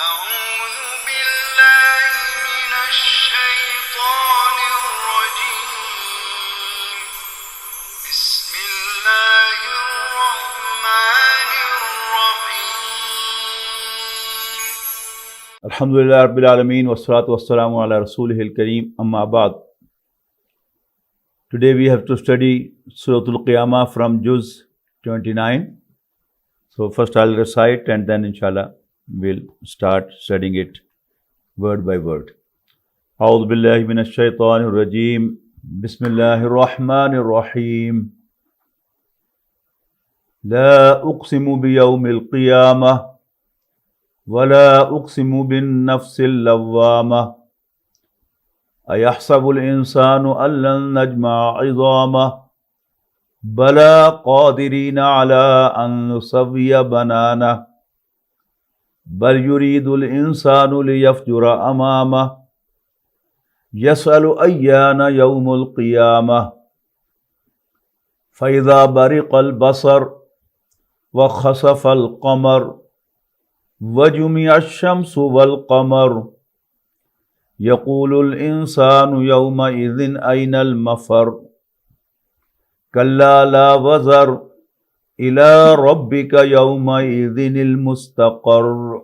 أعوذ بالله من الشيطان الرجيم بسم الله الرحمن الرحيم Alhamdulillah Rabbil Alameen wassalatu wassalamu ala Rasulihil Kareem amma ba'd. Today we have to study Suratul Qiyamah from Juz 29. So first I'll recite and then inshallah we'll start studying it word by word. أعوذ بالله من الشيطان الرجيم بسم الله الرحمن الرحيم لا أقسم بيوم القيامة ولا أقسم بالنفس اللوامة أيحسب الإنسان أن لن نجمع عظامه بلى قادرين على أن نسوي بنانه بل يريد الإنسان ليفجر أمامه يسأل أيان يوم القيامة فإذا برق البصر وخسف القمر وجمع الشمس والقمر يقول الإنسان يومئذ أين المفر كلا لا وزر إلى ربك يومئذ المستقر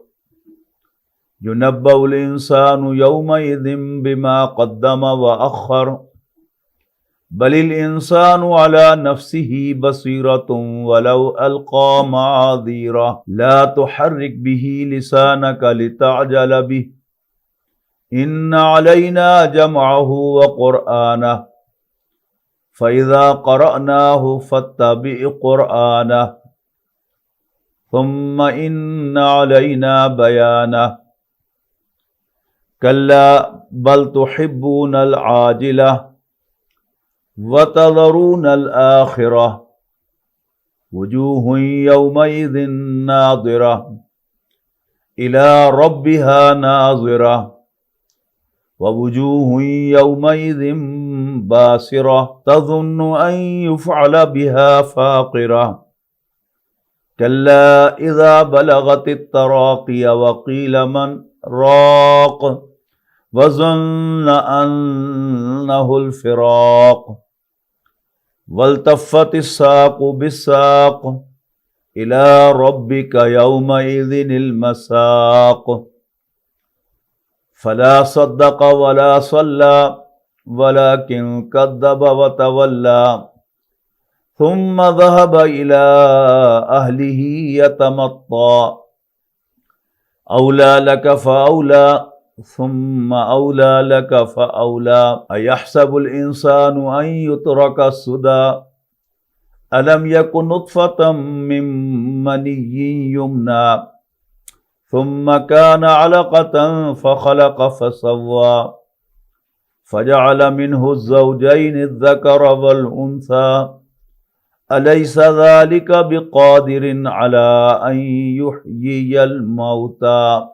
ينبأ الإنسان يومئذ بما قدم وأخر بل الإنسان على نفسه بصيرة ولو ألقى معاذيره لا تحرك به لسانك لتعجل به إن علينا جمعه وقرآنه فإذا قرأناه فاتبع قرآنه ثم إن علينا بيانه كلا بل تحبون العاجلة وتذرون الآخرة وجوه يومئذ ناظرة إلى ربها ناظرة ووجوه يومئذ باسرة تظن أن يفعل بها فاقرة كلا إذا بلغت التراقي وقيل من راق وظن أنه الفراق والتفت الساق بالساق إلى ربك يومئذ المساق فلا صدق ولا صلى ولكن كذب وتولى ثم ذهب إلى أهله يتمطى أولى لك فأولى ثم أولى لك فأولى أيحسب الإنسان أن يترك سدى ألم يكن نطفة من مني يمنى ثم كان علقة فخلق فسوى فجعل منه الزوجين الذكر والأنثى أليس ذلك بقادر على أن يحيي الموتى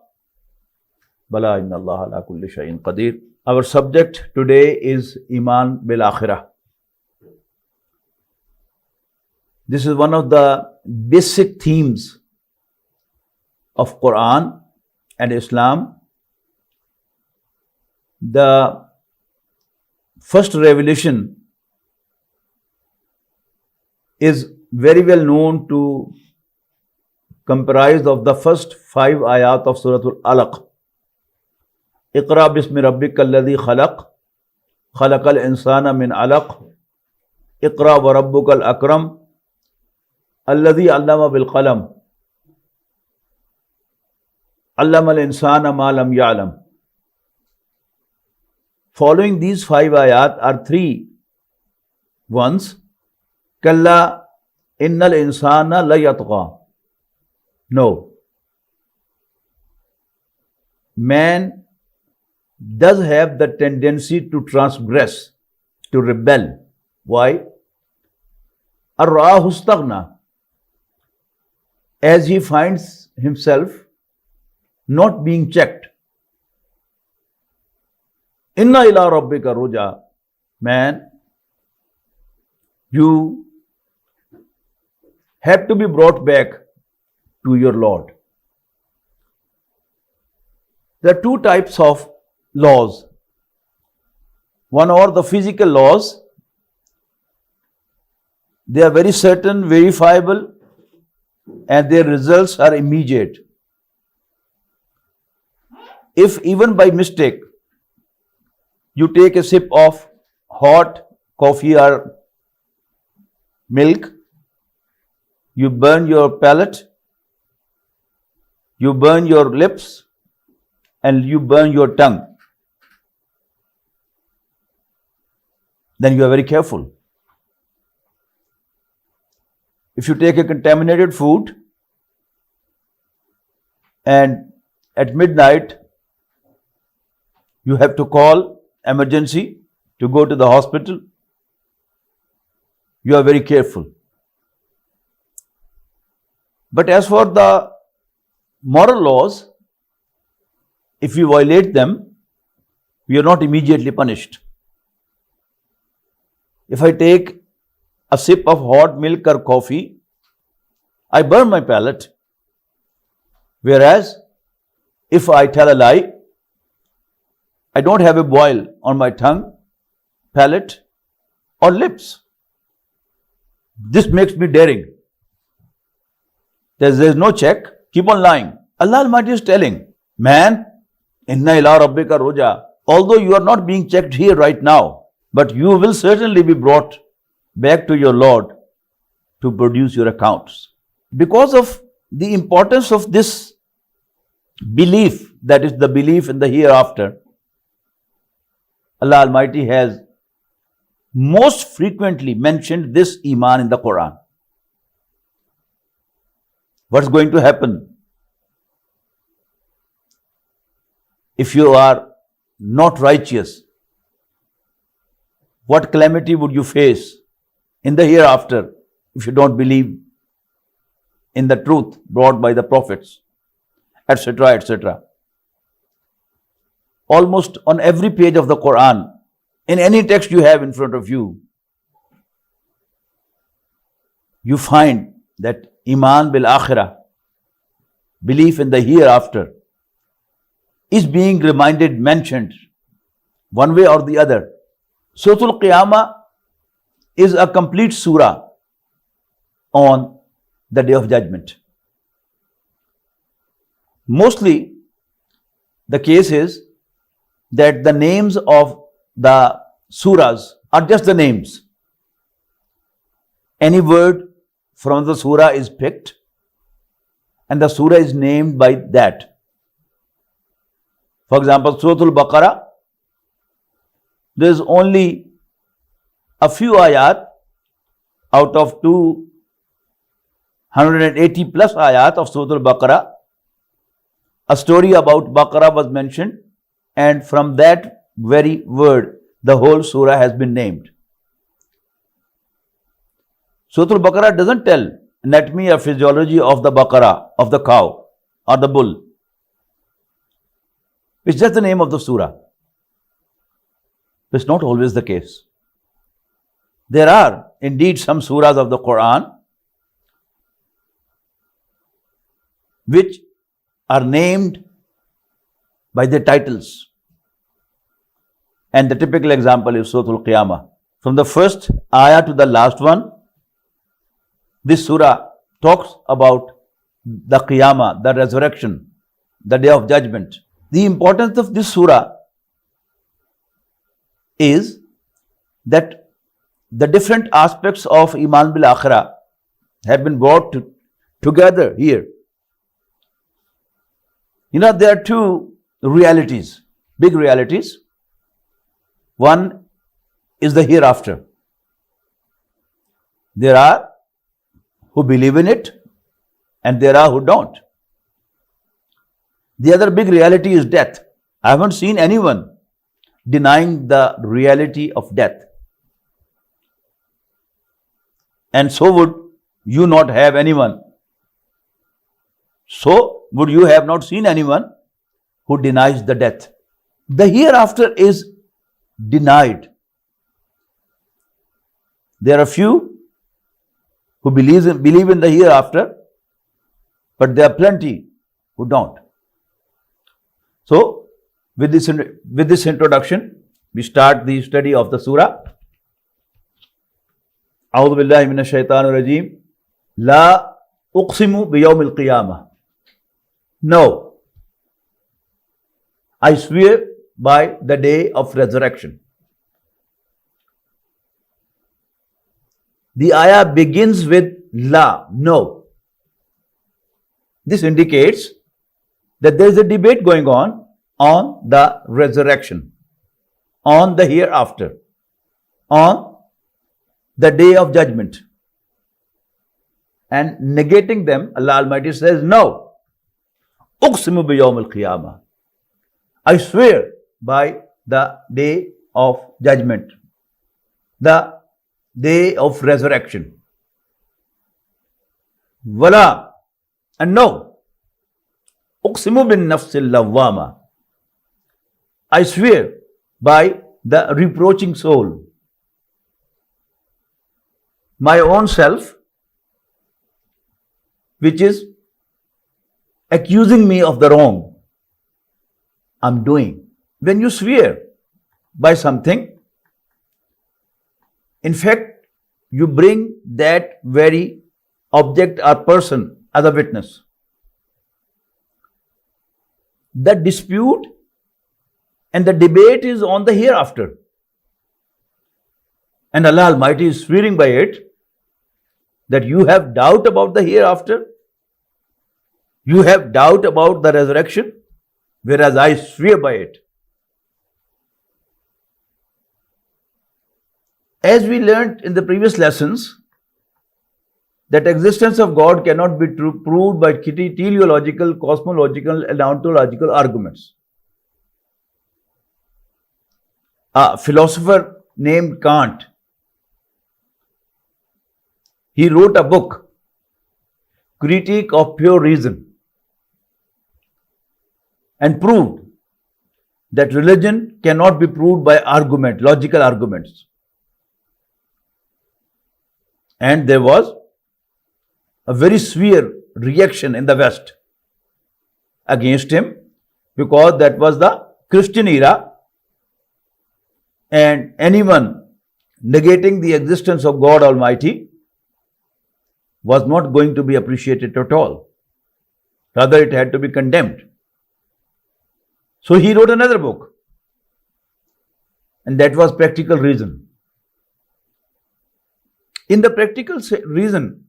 بلى إن الله على كل شيء قدير. Our subject today is Iman bil Akhirah. This is one of the basic themes of Quran and Islam. The first revelation is very well known to comprise of the first 5 ayat of Suratul Alaq. Iqra bismi rabbika alladhi khalaq khalaqal insana min alaq Iqra wa rabbukal akram alladhi allama bil qalam allama al insana ma lam ya'lam. Following these 5 ayat are 3 ones. Kalla innal insana la yatgha. No. Man does have the tendency to transgress, to rebel. Why? Ar-ra'ahu istaghna. As he finds himself not being checked. Inna ila rabbika ruja. Man, you have to be brought back to your Lord. There are two types of laws. One are the physical laws. They are very certain, verifiable, and their results are immediate. If even by mistake you take a sip of hot coffee or milk, you burn your palate, you burn your lips, and you burn your tongue, then you are very careful. If you take a contaminated food and at midnight you have to call emergency to go to the hospital, you are very careful. But as for the moral laws, if we violate them, we are not immediately punished. If I take a sip of hot milk or coffee, I burn my palate. Whereas, if I tell a lie, I don't have a boil on my tongue, palate, or lips. This makes me daring. There's no check. Keep on lying. Allah Almighty is telling, man, inna ila rabbika roja. Although you are not being checked here right now, but you will certainly be brought back to your Lord to produce your accounts. Because of the importance of this belief, that is the belief in the hereafter, Allah Almighty has most frequently mentioned this Iman in the Quran. What's going to happen if you are not righteous? What calamity would you face in the hereafter if you don't believe in the truth brought by the prophets, etc., etc.? Almost on every page of the Quran, in any text you have in front of you, you find that Iman bil Akhirah, belief in the hereafter, is being reminded, mentioned, one way or the other. Surah Al-Qiyamah is a complete surah on the Day of Judgment. Mostly, the case is that the names of the surahs are just the names. Any word from the surah is picked and the surah is named by that. For example, Surah Al-Baqarah, there is only a few ayat out of 280 plus ayat of Surah Al-Baqarah. A story about Baqarah was mentioned, and from that very word, the whole surah has been named. Surah Al-Baqarah doesn't tell anatomy or physiology of the Baqarah, of the cow or the bull. It's just the name of the surah. It's not always the case. There are indeed some surahs of the Quran which are named by their titles. And the typical example is Surah Al-Qiyamah. From the first ayah to the last one, this surah talks about the Qiyamah, the resurrection, the Day of Judgment. The importance of this surah is that the different aspects of Iman bil Akhirah have been brought together here. There are two realities, big realities. One is the hereafter. There are who believe in it and there are who don't. The other big reality is death. I haven't seen anyone denying the reality of death. And so would you not have anyone. So would you have not seen anyone who denies the death. The hereafter is denied. There are few who believe in the hereafter, but there are plenty who don't. So, with this introduction, we start the study of the surah. A'udhu billahi minash shaitanir rajeem. La uqsimu biyawmil qiyamah. No, I swear by the day of resurrection. The ayah begins with la, no. This indicates that there is a debate going on the resurrection, on the hereafter, on the day of judgment. And negating them, Allah Almighty says, no. Uqsimu biyawm al-qiyamah. I swear by the day of judgment, the day of resurrection. Wala, and no. Uqsimu bin nafsil lawwama. I swear by the reproaching soul, my own self, which is accusing me of the wrong I'm doing. When you swear by something, in fact, you bring that very object or person as a witness. The dispute and the debate is on the hereafter. And Allah Almighty is swearing by it that you have doubt about the hereafter, you have doubt about the resurrection, whereas I swear by it. As we learned in the previous lessons, that existence of God cannot be proved by teleological, cosmological, and ontological arguments. A philosopher named Kant, he wrote a book, Critique of Pure Reason, and proved that religion cannot be proved by argument, logical arguments. And there was a very severe reaction in the West against him, because that was the Christian era, and anyone negating the existence of God Almighty was not going to be appreciated at all. Rather, it had to be condemned. So he wrote another book, and that was Practical Reason. In the Practical Reason,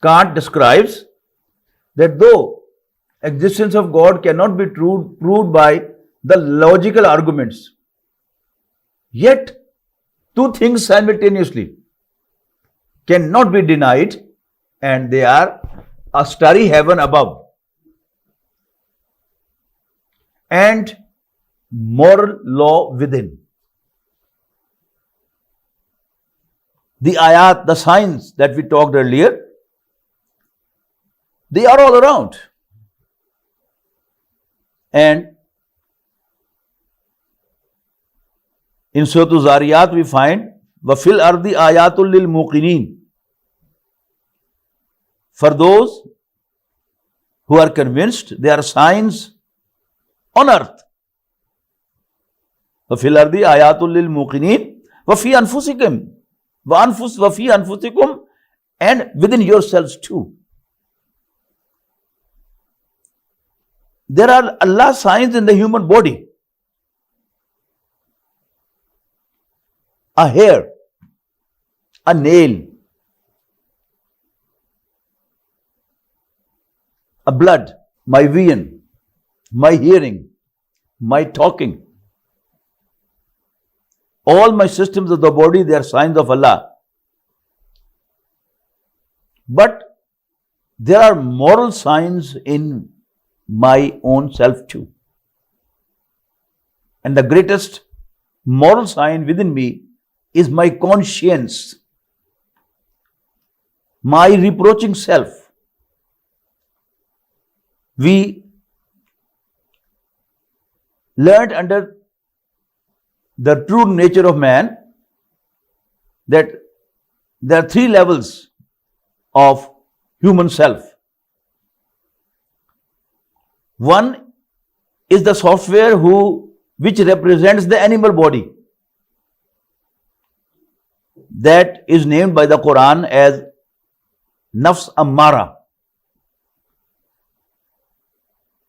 Kant describes that though existence of God cannot be proved by the logical arguments, yet two things simultaneously cannot be denied, and they are a starry heaven above and moral law within. The ayat, the signs that we talked earlier, they are all around. And in Surah Zariyat we find وَفِي الْأَرْضِ آيَاتٌ لِلْمُوقِنِينَ. For those who are convinced, there are signs on earth. وَفِي الْأَرْضِ آيَاتٌ لِلْمُوقِنِينَ وَفِي أَنفُسِكُمْ وَفِي أَنفُسِكُمْ, and within yourselves too. There are Allah's signs in the human body. A hair, a nail, a blood, my vision, my hearing, my talking. All my systems of the body, they are signs of Allah. But there are moral signs in my own self too. And the greatest moral sign within me is my conscience, my reproaching self. We learned under the true nature of man that there are three levels of human self. One is the software which represents the animal body, that is named by the Quran as Nafs Ammara.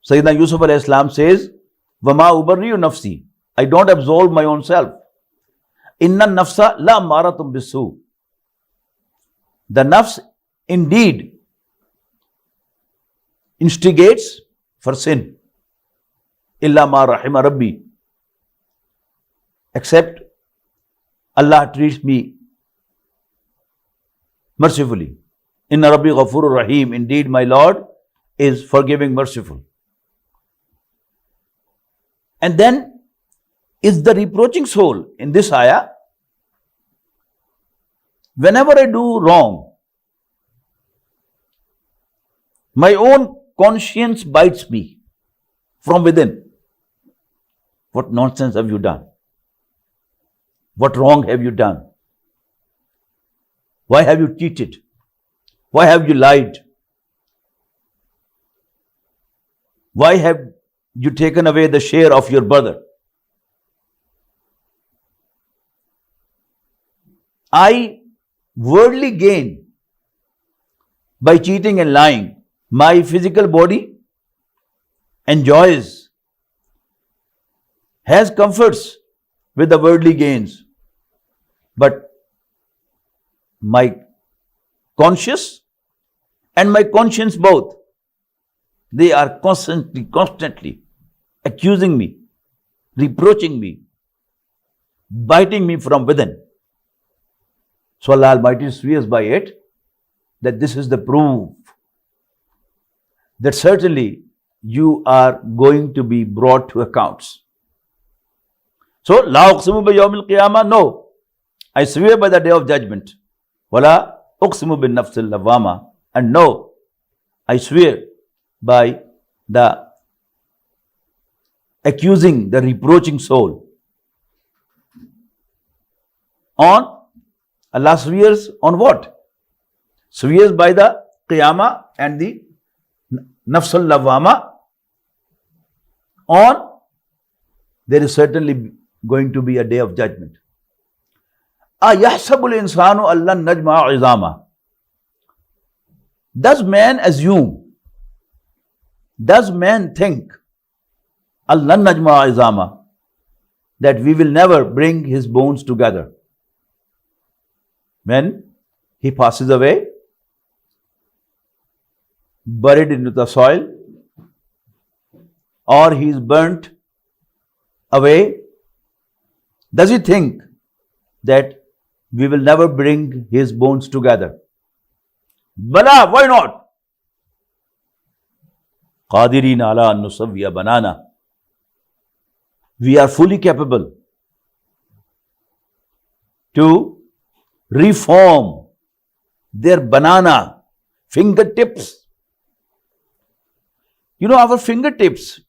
Sayyidina Yusuf alayhi salam says, Wama ubarriyu nafsi, I don't absolve my own self. Inna nafsa la ammaratum bisu. The nafs indeed instigates for sin. Illa ma rahima rabbi. Except Allah treats me mercifully. Inna rabbi ghafurur rahim. Indeed my Lord is forgiving, merciful. And then is the reproaching soul in this ayah. Whenever I do wrong, my own conscience bites me from within. What nonsense have you done? What wrong have you done? Why have you cheated? Why have you lied? Why have you taken away the share of your brother? I worldly gain by cheating and lying. My physical body enjoys, has comforts with the worldly gains. But my conscience and my conscience both, they are constantly accusing me, reproaching me, biting me from within. So Allah Almighty swears by it that this is the proof that certainly you are going to be brought to accounts. So, La uqsimu bi yawmil qiyamah, no, I swear by the day of judgment. Wala uqsimu bin nafsil lawwama, and no, I swear by the accusing, the reproaching soul. On Allah swears on what? Swears by the qiyamah and the nafsul lawwama. On there is certainly going to be a day of judgment. Ayahsabul insanu allan najma izama. Does man assume, does man think, allan najma izama, that we will never bring his bones together? When he passes away, buried into the soil, or he is burnt away, does he think that we will never bring his bones together? Bala, why not? Qadirina ala an nusawwiya banana. We are fully capable to reform their banana fingertips. You know, our fingertips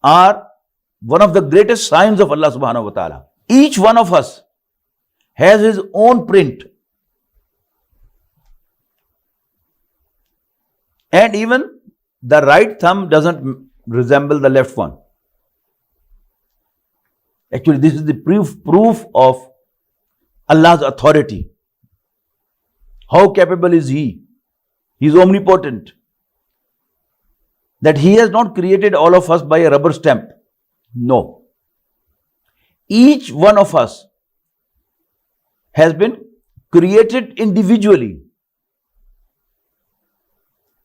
are one of the greatest signs of Allah subhanahu wa ta'ala. Each one of us has his own print. And even the right thumb doesn't resemble the left one. Actually, this is the proof of Allah's authority. How capable is He? He is omnipotent. That He has not created all of us by a rubber stamp. No. Each one of us has been created individually.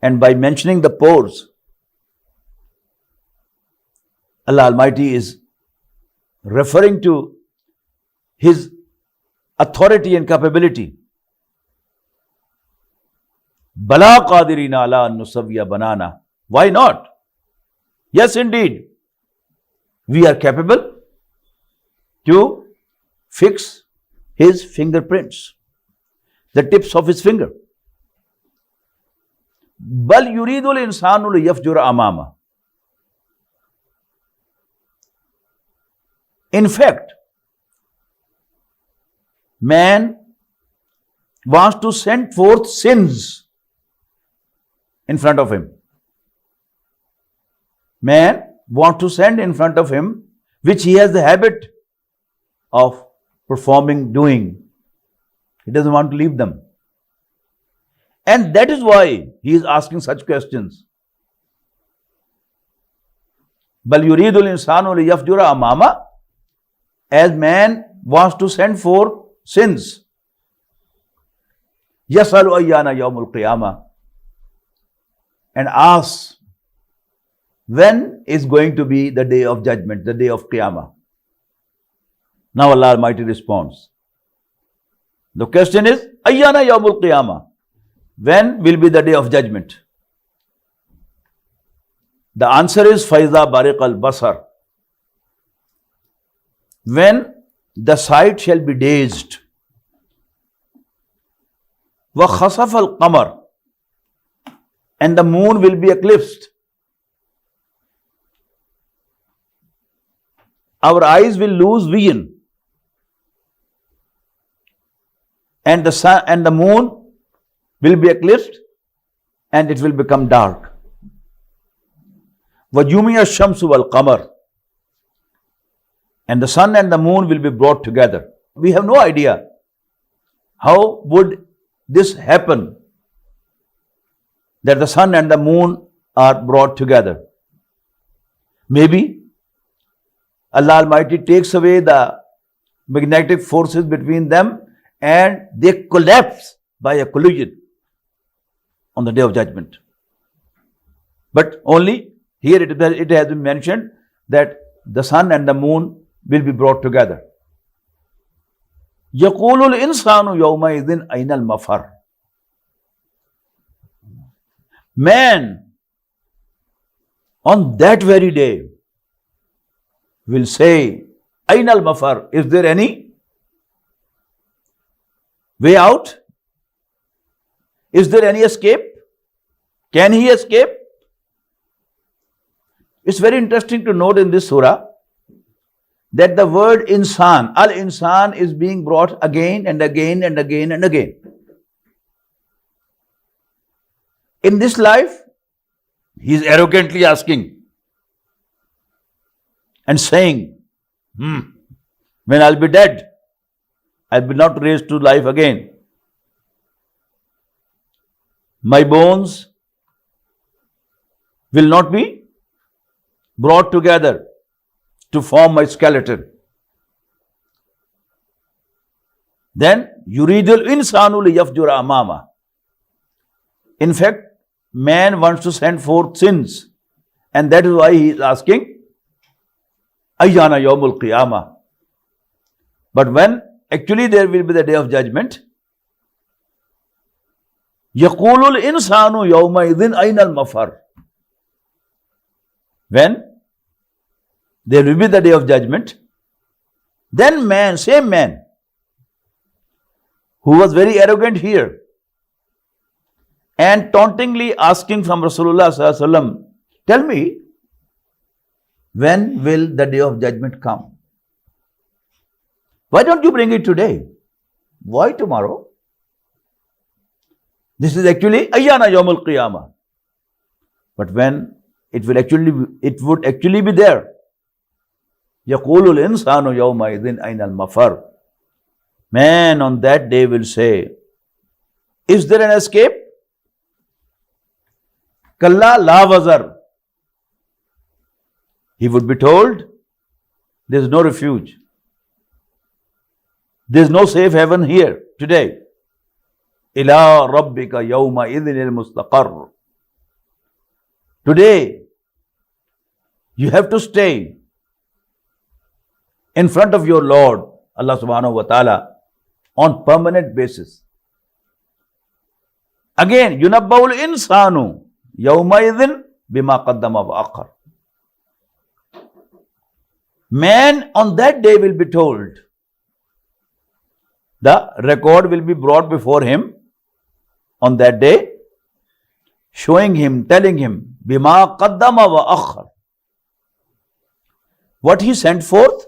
And by mentioning the pores, Allah Almighty is referring to His authority and capability. Bala qadirina ala an nusawwiya banana. Why not? Yes, indeed. We are capable to fix his fingerprints, the tips of his finger. Bal yuridul insanu liyafjura amama. In fact, man wants to send forth sins in front of him. man wants to send in front of him, which he has the habit of performing, doing. He doesn't want to leave them. And that is why he is asking such questions. Bal yuridul insanu liyafjura amama, as man wants to send forth sins. Yasalu ayyana yawmul qiyamah, and asks when is going to be the day of judgment, the day of Qiyamah. Now Allah Almighty responds. The question is, ayyana yawmul qiyamah, when will be the day of judgment? The answer is faiza bariq al basar, when the sight shall be dazed. Wa khasaf al qamar, and the moon will be eclipsed. Our eyes will lose vision, and the sun and the moon will be eclipsed, and it will become dark. وَجُمِعَ الشَّمْسُ وَالْقَمَرُ, and the sun and the moon will be brought together. We have no idea how would this happen, that the sun and the moon are brought together. Maybe Allah Almighty takes away the magnetic forces between them and they collapse by a collision on the day of judgment. But only here it has been mentioned that the sun and the moon will be brought together. يَقُولُ الْإِنسَانُ يَوْمَئِذٍ أَيْنَ الْمَفَرُ. Man on that very day will say, Aina al-mafar, is there any way out? Is there any escape? Can he escape? It's very interesting to note in this surah that the word insan, al-insan, is being brought again and again and again and again. In this life, he is arrogantly asking and saying, when I'll be dead, I'll be not raised to life again. My bones will not be brought together to form my skeleton. Then, yuridul insanu liyafjura amama. In fact, man wants to send forth sins, and that is why he is asking, Ayyana yawmul qiyamah. But when actually there will be the day of judgment, yaqulul insanu yawmaidhin aynal mafar. When there will be the day of judgment, then man, same man, who was very arrogant here and tauntingly asking from Rasulullah sallallahu alaihi wasallam, tell me, when will the day of judgment come? Why don't you bring it today? Why tomorrow? This is actually ayyana yawmul qiyamah. But when it would actually be there. Yaqulul insanu yawmaidhin aynal mafar. Man on that day will say, is there an escape? Kalla la wazar. He would be told, there is no refuge. There is no safe haven here today. Ila rabbika yawma idhinil mustaqar. Today, you have to stay in front of your Lord, Allah subhanahu wa ta'ala, on permanent basis. Again, yunabba'ul insanu yawma idhin bima qaddama wa akhar. Man on that day will be told, the record will be brought before him on that day, showing him, telling him, bima qaddama wa akhar, what he sent forth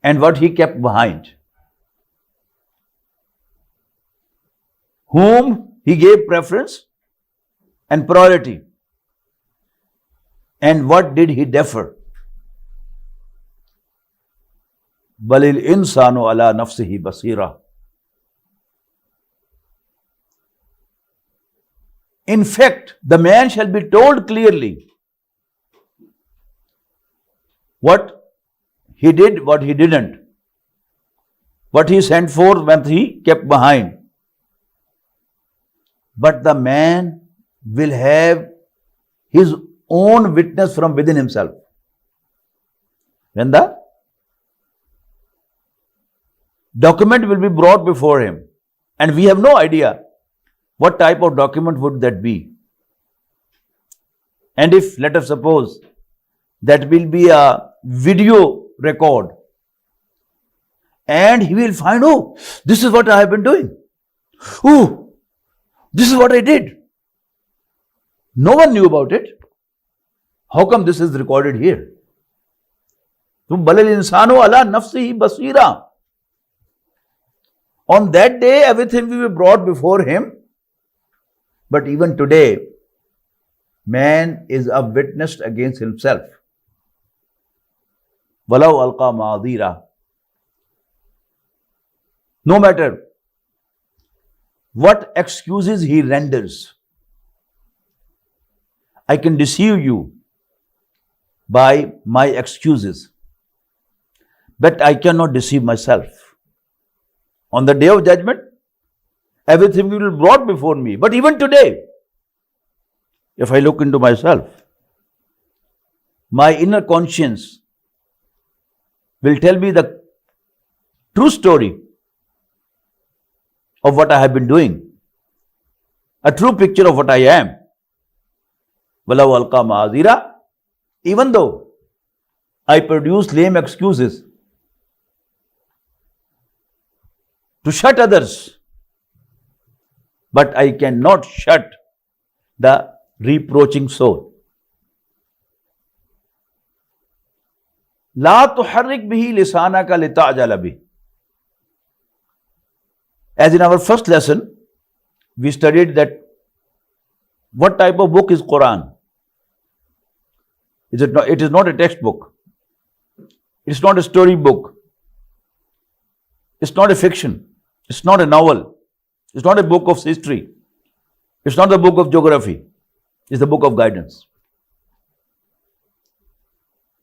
and what he kept behind, whom he gave preference and priority, And what did he defer? Balil insanu ala nafsihi basira. In fact, the man shall be told clearly what he did, what he didn't, what he sent forth, what he kept behind. But the man will have his own witness from within himself. When the document will be brought before him, and we have no idea what type of document would that be. And if, let us suppose, that will be a video record, and he will find, oh, this is what I have been doing. Oh, this is what I did. No one knew about it. How come this is recorded here? Balil insanu ala nafsihi basira. On that day, everything will be brought before him. But even today, man is a witness against himself. Walau alqa ma'adira. No matter what excuses he renders, I can deceive you by my excuses, but I cannot deceive myself. On the day of judgment, everything will be brought before me. But even today, if I look into myself, my inner conscience will tell me the true story of what I have been doing, a true picture of what I am. Walau alqa ma'azira. Even though I produce lame excuses to shut others, but I cannot shut the reproaching soul. La tuharrik bihi lisanaka lita'jala bih. As in our first lesson, we studied that what type of book is Quran? It is not a textbook. It's not a story book. It's not a fiction. It's not a novel. It's not a book of history. It's not a book of geography. It's the book of guidance.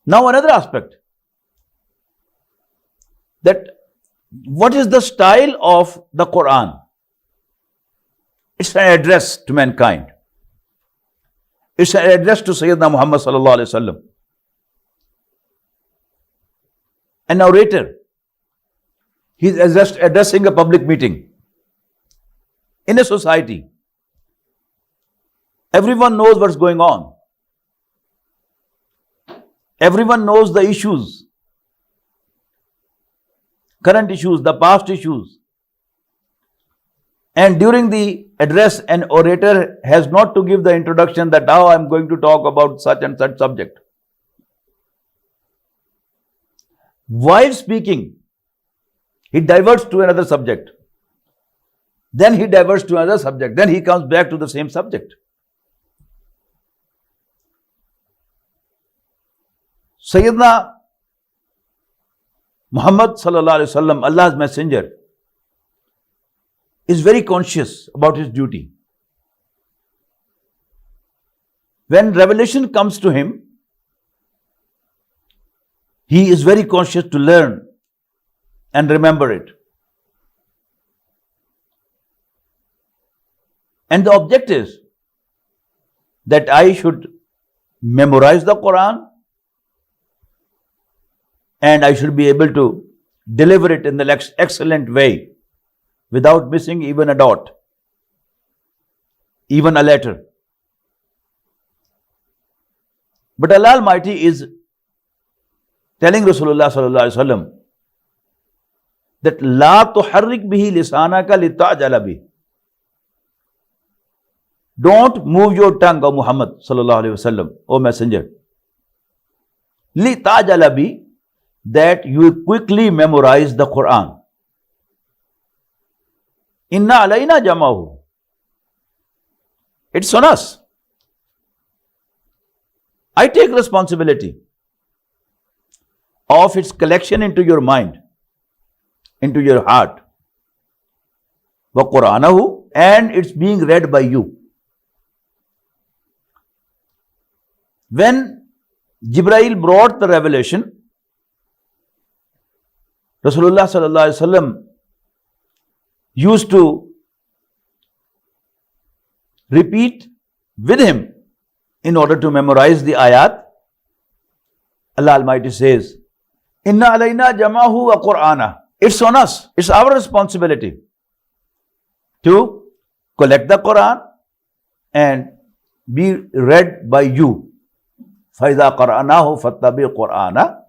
Now another aspect, that what is the style of the Quran? It's an address to mankind. It's an address to Sayyidina Muhammad sallallahu alaihi wasallam. A narrator, he is addressing a public meeting in a society. Everyone knows what's going on. Everyone knows the issues, current issues, the past issues. And during the address, an orator has not to give the introduction that now I'm going to talk about such and such subject. While speaking, he diverts to another subject. Then he diverts to another subject. Then he comes back to the same subject. Sayyidina Muhammad sallallahu alaihi wasallam, Allah's messenger, is very conscious about his duty. When revelation comes to him, he is very conscious to learn and remember it. And the object is that I should memorize the Quran and I should be able to deliver it in the excellent way without missing even a dot, even a letter. But Allah Almighty is telling Rasulullah sallallahu alaihi wasallam that la tuharrik bihi lisanaka lita'jala bih. Don't move your tongue, O Muhammad sallallahu alaihi wasallam, O messenger. Lita'jala bih, that you quickly memorize the Quran. Inna alayna jamahu. It's on us. I take responsibility of its collection into your mind, into your heart. Wa Qur'anahu, and it's being read by you. When Jibreel brought the revelation, Rasulullah sallallahu alaihi wasallam used to repeat with him in order to memorize the ayat. Allah Almighty says, Inna alayna jamahu wa Qur'ana. It's on us. It's our responsibility to collect the Quran and be read by you. فَإِذَا قَرْأَنَاهُ فَاتَّبِعْ قُرْآنَهُ.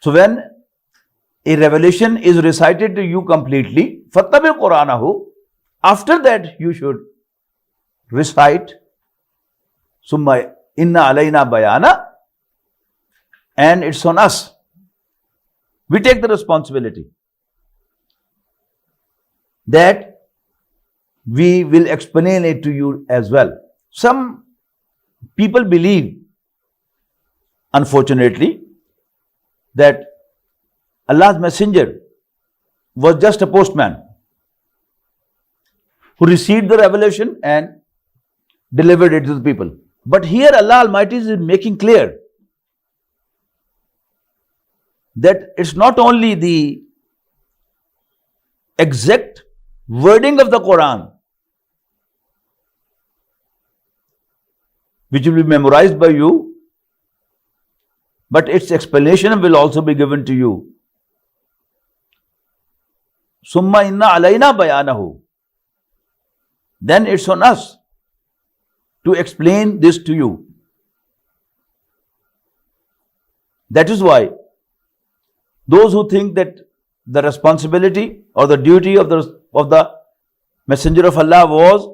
So when a revelation is recited to you completely, فَاتَّبِعْ قُرْآنَهُ, after that you should recite Summa inna alayna bayana, and it's on us. We take the responsibility that we will explain it to you as well. Some people believe, unfortunately, that Allah's messenger was just a postman who received the revelation and delivered it to the people. But here Allah Almighty is making clear that it's not only the exact wording of the Quran which will be memorized by you, but its explanation will also be given to you. Summa inna alayna bayanahu. Then it's on us to explain this to you. That is why those who think that the responsibility or the duty of the Messenger of Allah was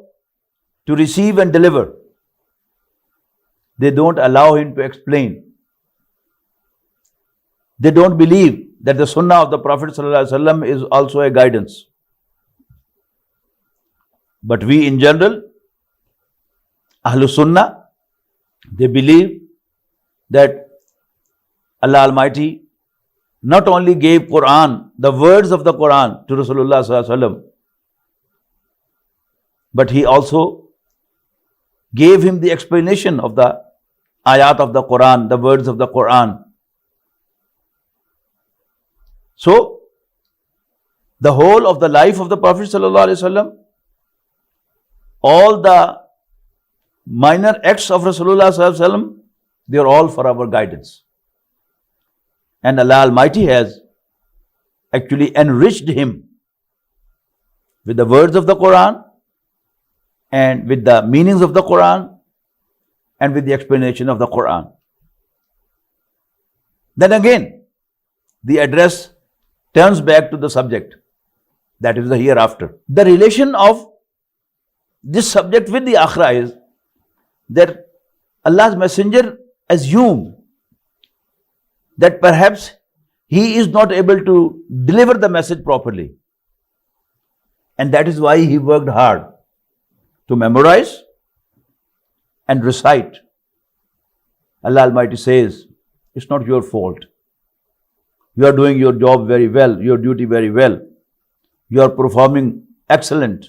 to receive and deliver, they don't allow him to explain. They don't believe that the Sunnah of the Prophet ﷺ is also a guidance. But we in general, Ahlul Sunnah, they believe that Allah Almighty not only gave Quran, the words of the Quran to Rasulullah sallallahu alaihi wasallam, but he also gave him the explanation of the ayat of the Quran, the words of the Quran. So, the whole of the life of the Prophet sallallahu alaihi wasallam, all the minor acts of Rasulullah sallallahu alaihi wasallam, they are all for our guidance. And Allah Almighty has actually enriched him with the words of the Quran and with the meanings of the Quran and with the explanation of the Quran. Then again, the address turns back to the subject, that is the hereafter. The relation of this subject with the akhirah is that Allah's Messenger assumed that perhaps he is not able to deliver the message properly. And that is why he worked hard to memorize and recite. Allah Almighty says, it's not your fault. You are doing your job very well, your duty very well. You are performing excellent.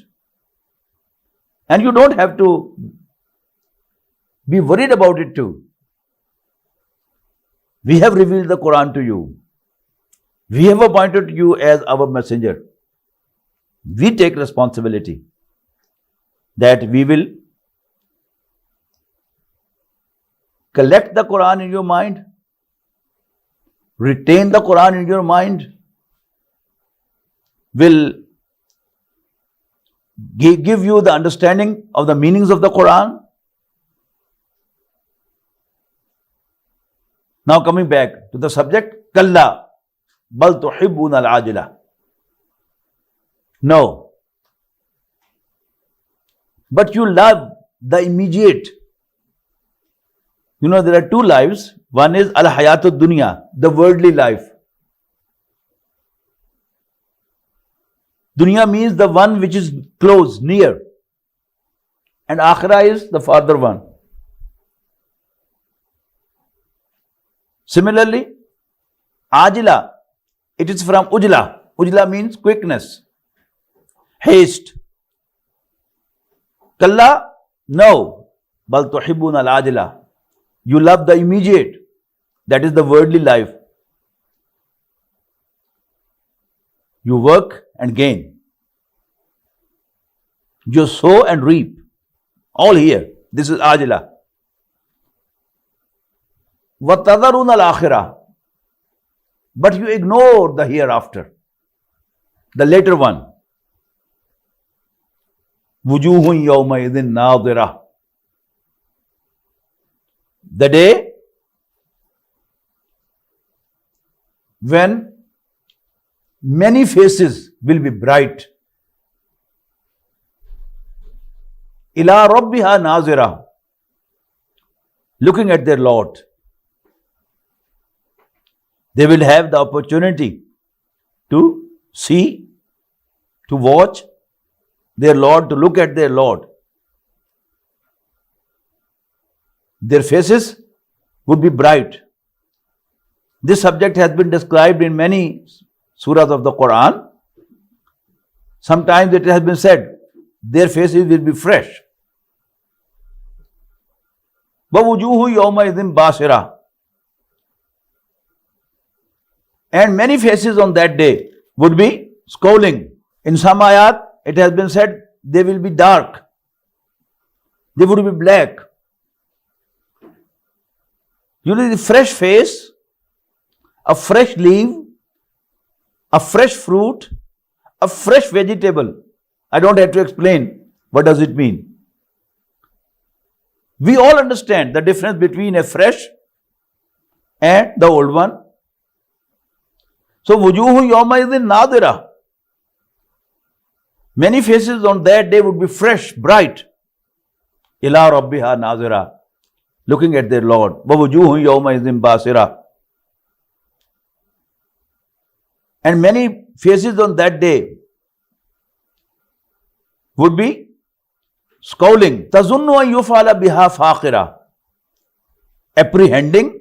And you don't have to be worried about it too. We have revealed the Quran to you. We have appointed you as our messenger. We take responsibility that we will collect the Quran in your mind, retain the Quran in your mind, will give you the understanding of the meanings of the Quran. Now coming back to the subject, Kalla bal tuhibbuna al-ajila. No. But you love the immediate. You know, there are two lives. One is al-hayatud dunya, the worldly life. Dunya means the one which is close, near. And akhirah is the farther one. Similarly, ajila, it is from ujla. Ujla means quickness, haste. Kalla, no. Bal tuhibbuna al-ajila. You love the immediate. That is the worldly life. You work and gain. You sow and reap. All here. This is ajila. وَتَذَرُونَ الْآخِرَةِ. But you ignore the hereafter, the later one. وُجُوهٌ يَوْمَئِذٍ نَاظِرَةٌ. The day when many faces will be bright. إِلَى رَبِّهَا نَاظِرَةٌ. Looking at their Lord. They will have the opportunity to see, to watch their Lord, to look at their Lord. Their faces would be bright. This subject has been described in many surahs of the Quran. Sometimes it has been said, their faces will be fresh. وَوُجُوهُ يَوْمَئِذٍ بَاسِرَةٌ. And many faces on that day would be scowling. In some ayat, it has been said they will be dark. They would be black. You know, the fresh face, a fresh leaf, a fresh fruit, a fresh vegetable. I don't have to explain what does it mean. We all understand the difference between a fresh and the old one. So, wujuhu yawmaidhin nadira. Many faces on that day would be fresh, bright. Ila rabbiha nazira. Looking at their Lord. Wa wujuhu yawmaidhin basira. And many faces on that day would be scowling. Tazunnu an yufala biha faqira. Apprehending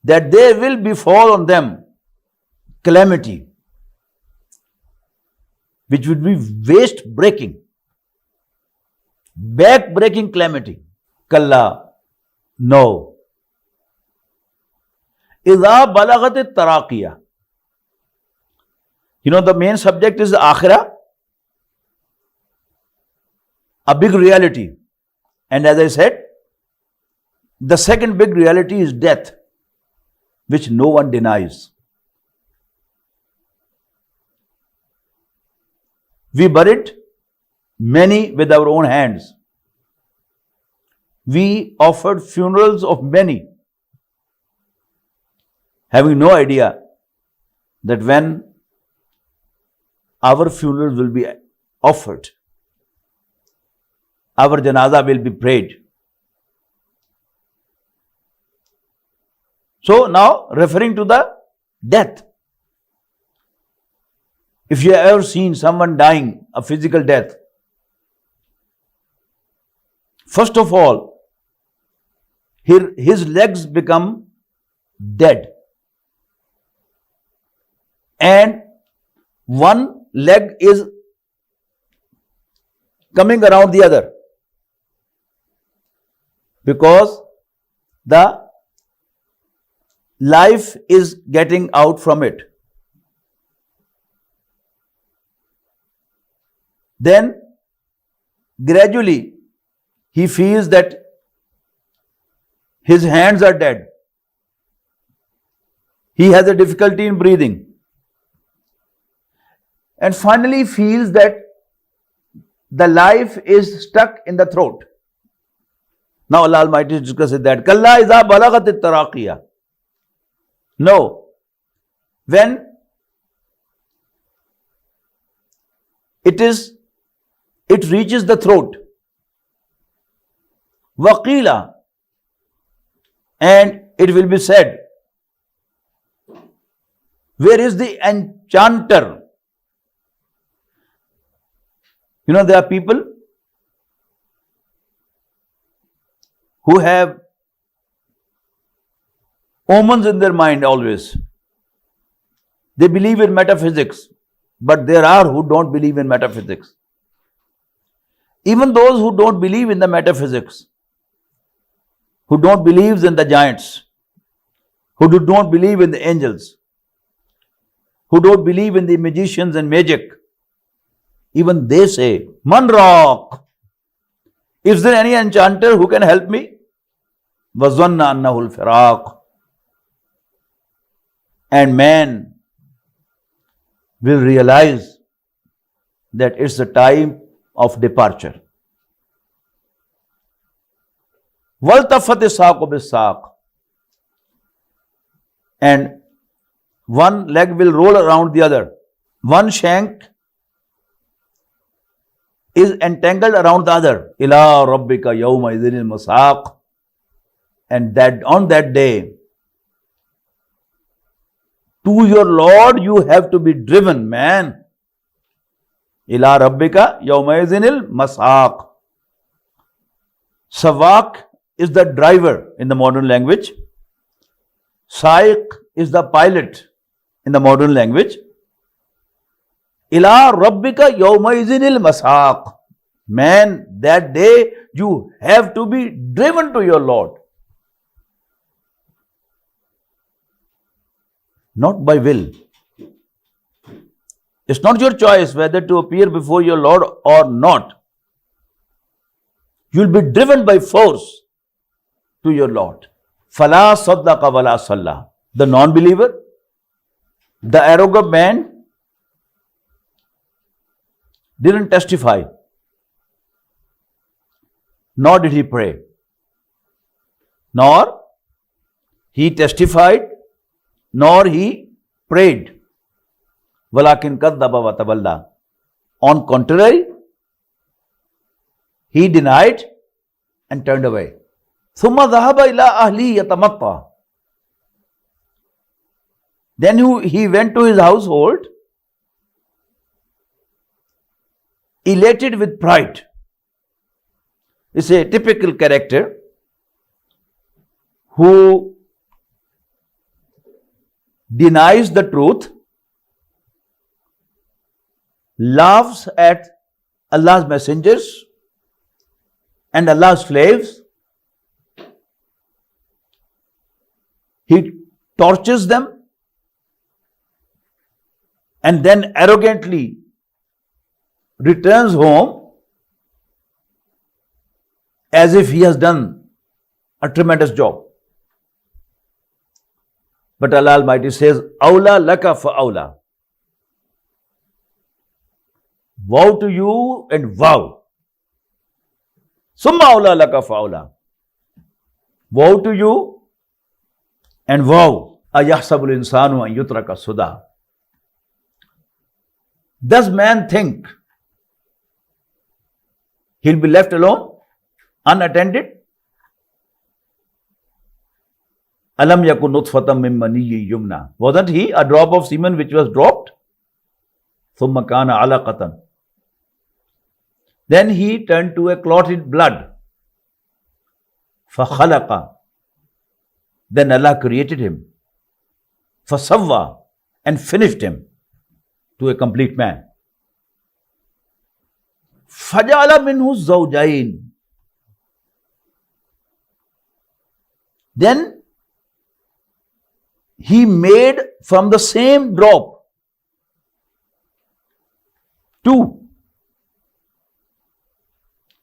that there will befall on them calamity, which would be waist breaking, back breaking calamity. Kalla, no. Idha balaghat taraqiya. You know, the main subject is akhirah, a big reality. And as I said, the second big reality is death, which no one denies. We buried many with our own hands. We offered funerals of many, having no idea that when our funerals will be offered, our janaza will be prayed. So now, referring to the death. If you have ever seen someone dying a physical death, first of all, his legs become dead. And one leg is coming around the other. Because the life is getting out from it. Then gradually he feels that his hands are dead. He has a difficulty in breathing. And finally feels that the life is stuck in the throat. Now Allah Almighty discusses that. Kalla iza balaghat at-taraqiya. No. When it reaches the throat. Waqila. And it will be said, where is the enchanter? You know, there are people who have omens in their mind always. They believe in metaphysics, but there are who don't believe in metaphysics. Even those who don't believe in the metaphysics, who don't believe in the giants, who don't believe in the angels, who don't believe in the magicians and magic, even they say, Man rock, is there any enchanter who can help me? وَظَنَّ أَنَّهُ الْفِرَاقُ. And man will realize that it's the time of departure. وَالْتَفَّتِ السَّاقُ بِالسَّاقِ. And one leg will roll around the other. One shank is entangled around the other. إِلَىٰ رَبِّكَ يَوْمَئِذٍ الْمَسَاقُ. And that on that day, to your Lord you have to be driven, man. إِلَىٰ رَبِّكَ يَوْمَئِذٍ الْمَسَاقُ. Sawaq is the driver in the modern language. Saiq is the pilot in the modern language. Ila Rabbika yawmaizin al-masaq. Man, that day you have to be driven to your Lord. Not by will. It's not your choice whether to appear before your Lord or not. You'll be driven by force to your Lord. Fala saddaqa wala salla. The non-believer, the arrogant man, didn't testify, nor did he pray, nor he testified, nor he prayed. Walakin kaddaba wa tawalla. On contrary, he denied and turned away. Thumma dhahaba ila ahli yatamatta. Then he went to his household, elated with pride. It's a typical character who denies the truth, laughs at Allah's messengers and Allah's slaves. He tortures them and then arrogantly returns home as if he has done a tremendous job. But Allah Almighty says, Awla laka fa awla. Vow to you and vow. Summa awla laka fa awla. Vow to you and vow. Ayahsabul insanu an yutraka suda. Does man think he'll be left alone, unattended? Alam yakun nutfatam min maniyyin yumna. Wasn't he a drop of semen which was dropped? Thumma kana alaqatan. Then he turned to a clotted blood. Fakhalaqa. Then Allah created him. Fasawwa. And finished him to a complete man. Fajala minhu zawjayn. Then he made from the same drop two,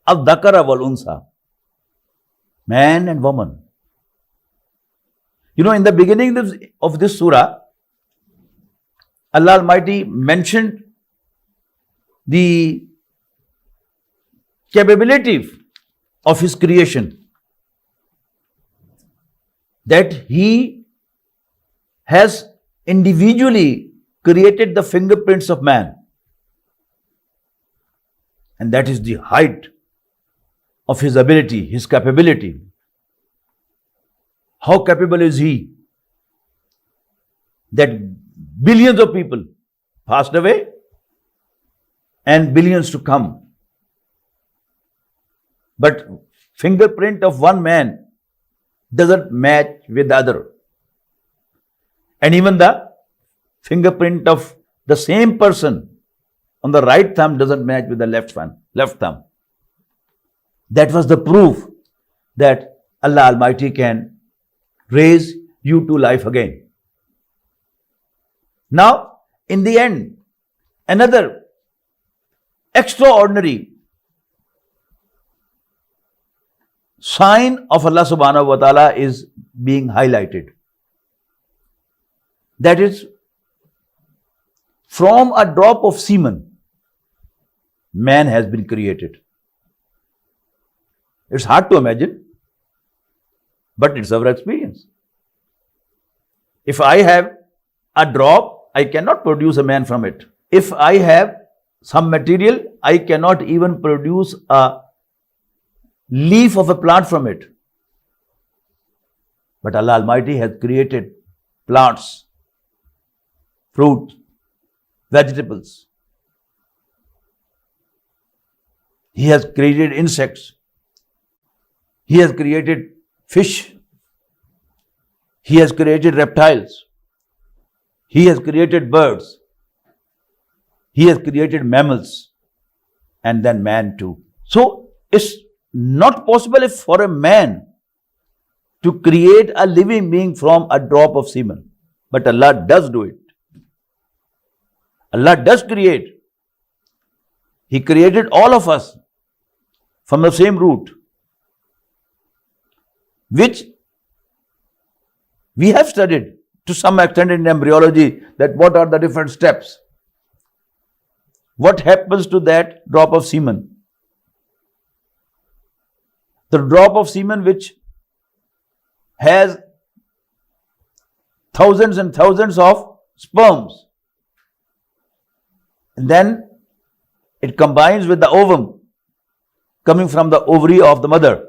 al-dhakara wal-unsa, man and woman. You know, in the beginning of this surah, Allah Almighty mentioned the capability of His creation, that He has individually created the fingerprints of man. And that is the height of His ability, His capability. How capable is He that billions of people passed away and billions to come, but fingerprint of one man doesn't match with the other. And even the fingerprint of the same person on the right thumb doesn't match with the left thumb. That was the proof that Allah Almighty can raise you to life again. Now, in the end, another extraordinary sign of Allah subhanahu wa ta'ala is being highlighted. That is, from a drop of semen, man has been created. It's hard to imagine, but it's our experience. If I have a drop, I cannot produce a man from it. If I have some material, I cannot even produce a leaf of a plant from it. But Allah Almighty has created plants, fruit, vegetables. He has created insects. He has created fish. He has created reptiles. He has created birds. He has created mammals. And then man too. So it's not possible for a man to create a living being from a drop of semen. But Allah does do it. Allah does create. He created all of us from the same root, which we have studied to some extent in embryology, that what are the different steps. What happens to that drop of semen? The drop of semen which has thousands and thousands of sperms. And then it combines with the ovum coming from the ovary of the mother.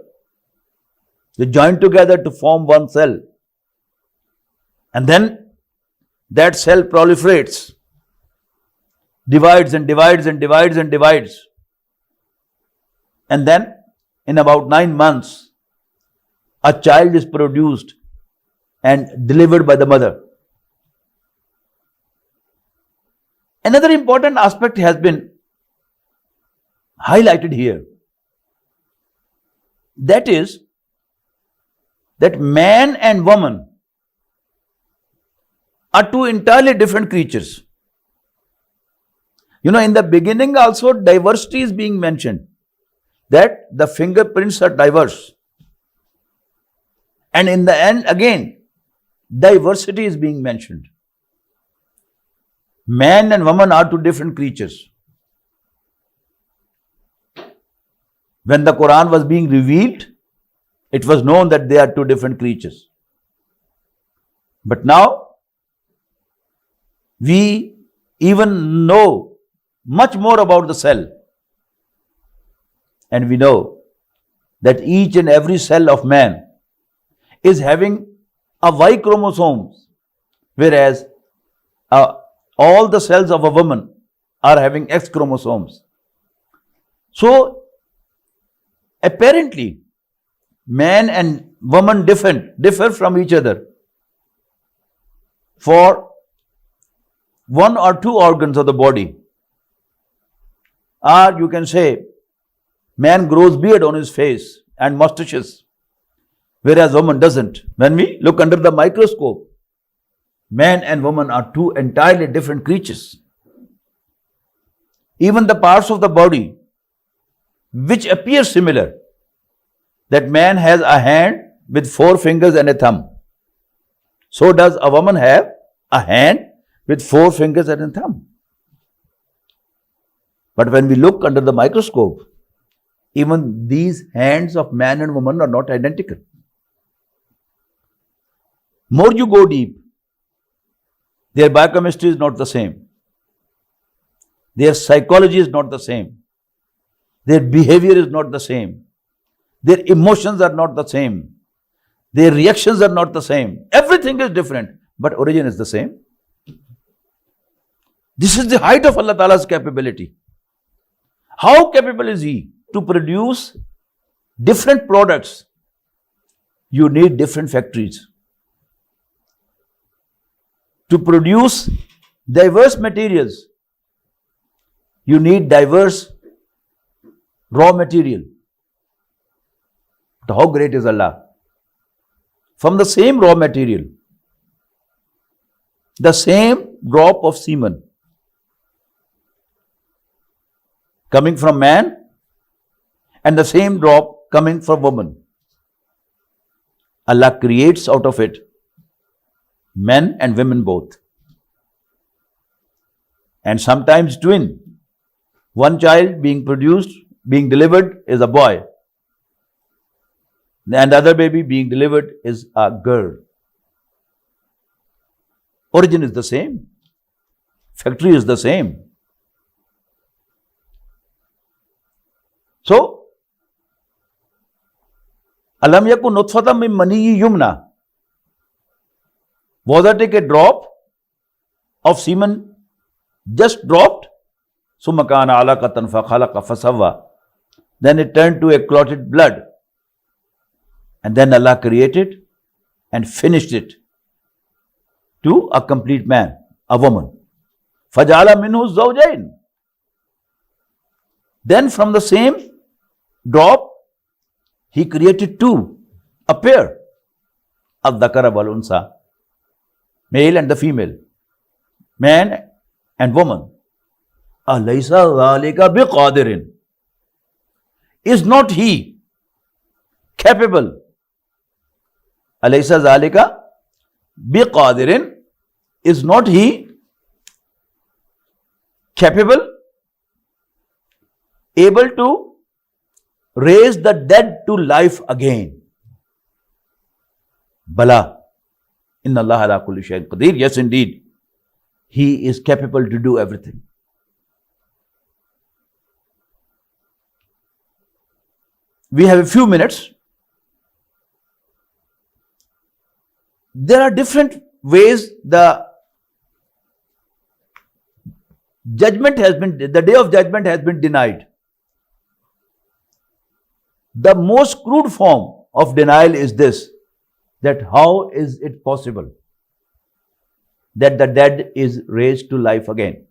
They join together to form one cell. And then that cell proliferates, divides and divides and divides and divides. And then in about 9 months, a child is produced and delivered by the mother. Another important aspect has been highlighted here. That is, that man and woman are two entirely different creatures. You know, in the beginning also diversity is being mentioned, that the fingerprints are diverse. And in the end, again, diversity is being mentioned. Man and woman are two different creatures. When the Quran was being revealed, it was known that they are two different creatures. But now, we even know much more about the cell. And we know that each and every cell of man is having a Y chromosome, whereas all the cells of a woman are having X chromosomes. So, apparently, man and woman differ from each other for one or two organs of the body. Or you can say, man grows beard on his face and mustaches, whereas woman doesn't. When we look under the microscope, man and woman are two entirely different creatures. Even the parts of the body which appear similar, that man has a hand with 4 fingers and a thumb. So does a woman have a hand with 4 fingers and a thumb. But when we look under the microscope, even these hands of man and woman are not identical. More you go deep, their biochemistry is not the same. Their psychology is not the same. Their behavior is not the same. Their emotions are not the same. Their reactions are not the same. Everything is different, but origin is the same. This is the height of Allah Ta'ala's capability. How capable is He to produce different products? You need different factories. to produce diverse materials, you need diverse raw material. But how great is Allah? From the same raw material, the same drop of semen coming from man and the same drop coming from woman, Allah creates out of it men and women both. And sometimes twin. One child being produced, being delivered is a boy. And the other baby being delivered is a girl. Origin is the same. Factory is the same. So, Alam yakun nutfatam min maniyyi yumna. Was that like a drop of semen just dropped? Summa kana alaqatan fa khalaqa fasawwa. Then it turned to a clotted blood. And then Allah created and finished it to a complete man, a woman. Fajala minhu zawjain. Then from the same drop, He created two, a pair, al-dhakara wal-unsa, male and the female, man and woman. Alaysa dhalika biqadirin. Is not He capable? Alaysa dhalika biqadirin. Is not He capable, able to raise the dead to life again? Bala. Inna Allah ala kulli shay'in qadir. Yes, indeed. He is capable to do everything. We have a few minutes. There are different ways the day of judgment has been denied. The most crude form of denial is this, that how is it possible that the dead is raised to life again?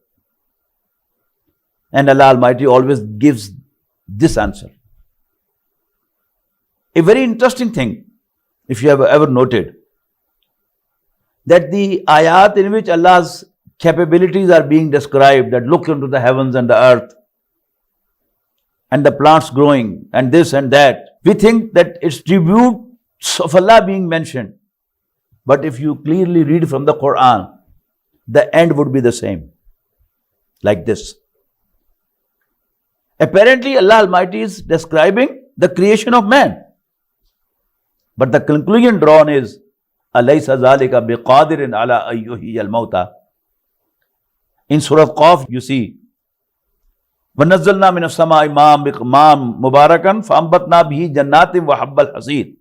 And Allah Almighty always gives this answer. A very interesting thing, if you have ever noted, that the ayat in which Allah's capabilities are being described, that look into the heavens and the earth, and the plants growing, and this and that, we think that it's tributes of Allah being mentioned. But if you clearly read from the Quran, the end would be the same. Like this. Apparently, Allah Almighty is describing the creation of man. But the conclusion drawn is, Alaysa zalika biqadirin ala ayyuhi al-mawta. In Surah Qaf, you see, وَنَزَّلْنَا مِنَ السَّمَاءِ مَاءً مُبَارَكًا فَأَنبَتْنَا بِهِ جَنَّاتٍ وَحَبَّ الْحَصِيدِ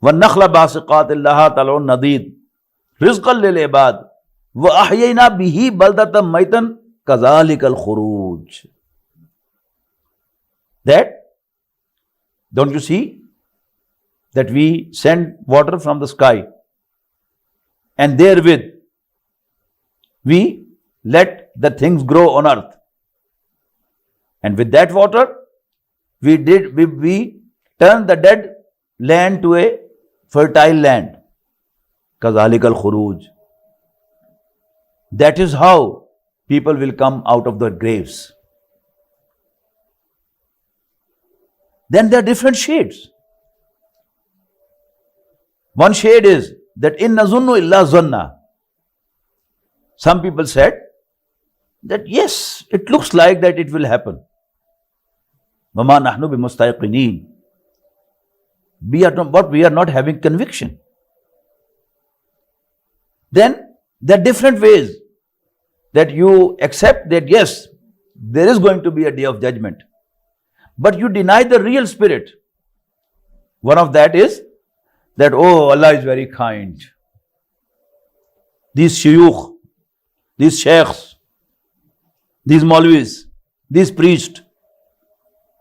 وَالنَّخْلَ بَاسِقَاتٍ لَهَا طَلْعٌ نَضِيدٌ رِزْقًا لِلْعِبَادِ وَأَحْيَيْنَا بِهِ بَلْدَةً مَيْتًا كَذَلِكَ الْخُرُوجُ. That, don't you see, that we send water from the sky and therewith we let the things grow on earth. And with that water, we turned the dead land to a fertile land. كَذَلِكَ الْخُرُوجُ. That is how people will come out of their graves. Then there are different shades. One shade is that in nazunnu illa zanna. Some people said that yes, it looks like that it will happen. وَمَا نَحْنُ بِمُسْتَيْقِنِينَ. But we are not having conviction. Then there are different ways that you accept that yes, there is going to be a day of judgment. But you deny the real spirit. One of that is that, oh, Allah is very kind. These shuyukh, these sheikhs, these maulvis, these priests,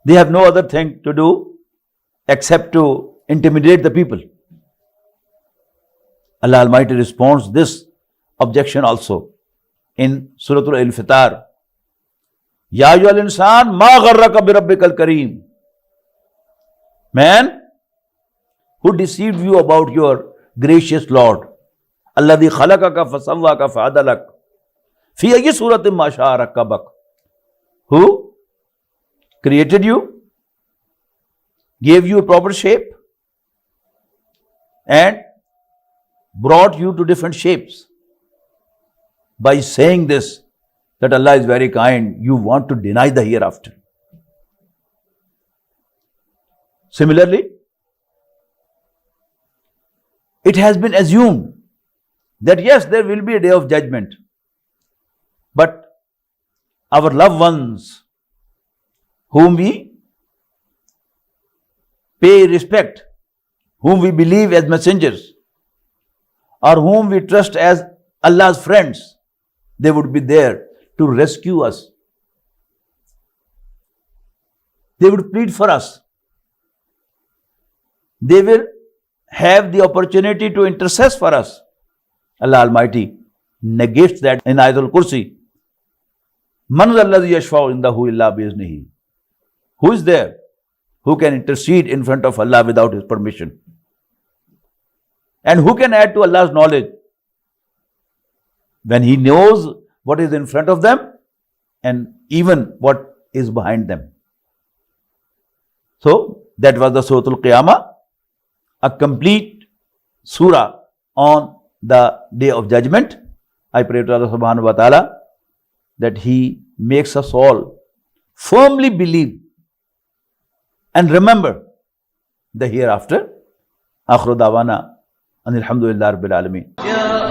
they have no other thing to do except to intimidate the people. Allah Almighty responds this, objection also in Surah Al-Infitar. Ya ayyuhal insan ma gharraka bi rabbikal kareem. Man, who deceived you about your gracious Lord? Alladhi khalaqaka fasawwaka fa'adalak. Fi ayyi suratin ma sha'a rakkabak. Who created you, gave you a proper shape, and brought you to different shapes. By saying this, that Allah is very kind, you want to deny the hereafter. Similarly, it has been assumed that yes, there will be a day of judgment, but our loved ones whom we pay respect, whom we believe as messengers, or whom we trust as Allah's friends, they would be there to rescue us. They would plead for us. They will have the opportunity to intercede for us. Allah Almighty negates that in Ayatul Kursi. Man alladhi yashfa'u indahu illa biiznihi. Who is there who can intercede in front of Allah without His permission? And who can add to Allah's knowledge when He knows what is in front of them and even what is behind them? So, that was the Surah Al-Qiyamah, a complete surah on the Day of Judgment. I pray to Allah subhanahu wa ta'ala that He makes us all firmly believe and remember the hereafter. Akhiru dawana anil hamdulillahi rabbil alameen.